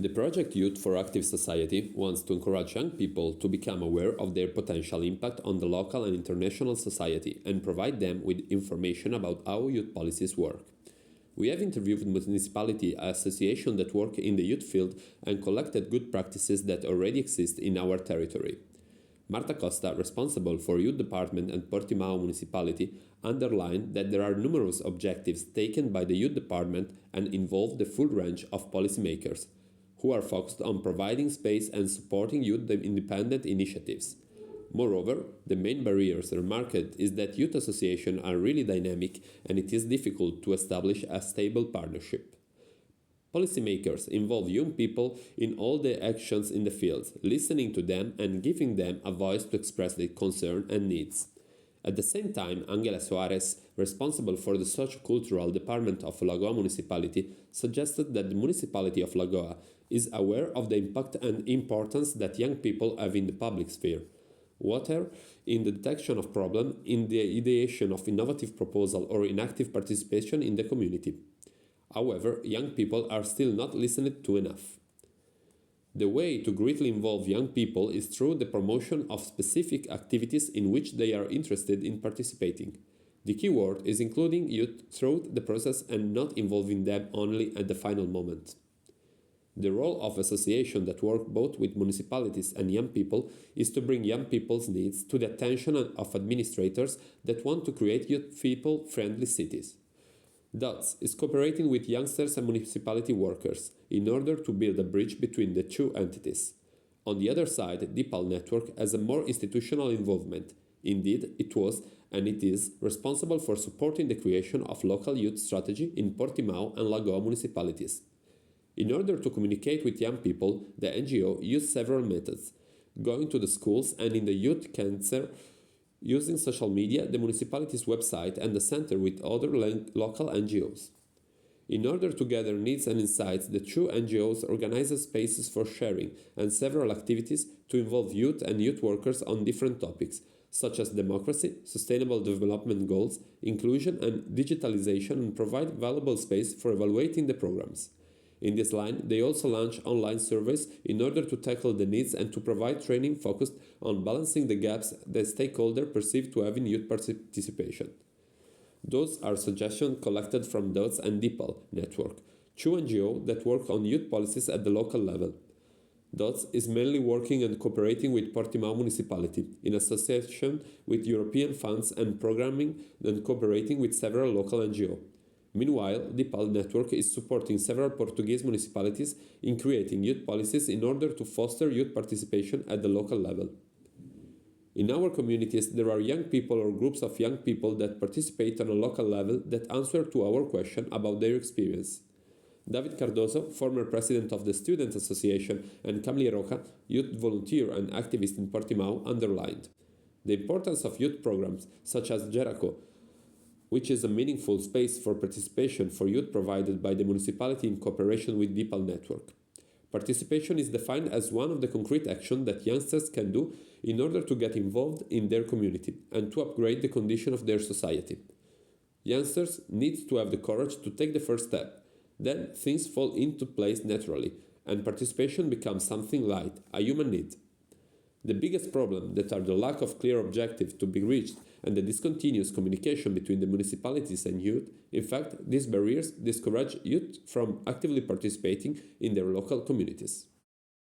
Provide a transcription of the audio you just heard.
The project Youth for Active Society wants to encourage young people to become aware of their potential impact on the local and international society and provide them with information about how youth policies work. We have interviewed municipality associations that work in the youth field and collected good practices that already exist in our territory. Marta Costa, responsible for Youth Department at Portimao Municipality, underlined that there are numerous objectives taken by the Youth Department and involve the full range of policymakers, who are focused on providing space and supporting youth independent initiatives. Moreover, the main barriers remarked is that youth associations are really dynamic and it is difficult to establish a stable partnership. Policymakers involve young people in all the actions in the field, listening to them and giving them a voice to express their concern and needs. At the same time, Angela Soares, responsible for the socio-cultural department of Lagoa Municipality, suggested that the municipality of Lagoa is aware of the impact and importance that young people have in the public sphere, whether in the detection of problems, in the ideation of innovative proposals, or in active participation in the community. However, young people are still not listened to enough. The way to greatly involve young people is through the promotion of specific activities in which they are interested in participating. The key word is including youth throughout the process and not involving them only at the final moment. The role of associations that work both with municipalities and young people is to bring young people's needs to the attention of administrators that want to create youth people-friendly cities. DOTS is cooperating with youngsters and municipality workers in order to build a bridge between the two entities. On the other side, DIPAL network has a more institutional involvement. Indeed, it was and it is responsible for supporting the creation of local youth strategy in Portimao and Lagoa municipalities. In order to communicate with young people, the NGO used several methods, going to the schools and in the youth cancer, using social media, the municipality's website and the center with other local NGOs. In order to gather needs and insights, the two NGOs organize spaces for sharing and several activities to involve youth and youth workers on different topics, such as democracy, sustainable development goals, inclusion and digitalization, and provide valuable space for evaluating the programs. In this line, they also launch online surveys in order to tackle the needs and to provide training focused on balancing the gaps that stakeholders perceive to have in youth participation. Those are suggestions collected from DOTS and DIPAL network, two NGOs that work on youth policies at the local level. DOTS is mainly working and cooperating with Portimao Municipality in association with European funds and programming and cooperating with several local NGOs. Meanwhile, DIPAL network is supporting several Portuguese municipalities in creating youth policies in order to foster youth participation at the local level. In our communities, there are young people or groups of young people that participate on a local level that answer to our question about their experience. David Cardoso, former president of the Student Association, and Camille Roca, youth volunteer and activist in Portimao, underlined the importance of youth programs such as Geraco, which is a meaningful space for participation for youth provided by the municipality in cooperation with DIPAL network. Participation is defined as one of the concrete actions that youngsters can do in order to get involved in their community and to upgrade the condition of their society. Youngsters need to have the courage to take the first step. Then things fall into place naturally, and participation becomes something light, a human need. The biggest problem that are the lack of clear objectives to be reached and the discontinuous communication between the municipalities and youth. In fact, these barriers discourage youth from actively participating in their local communities.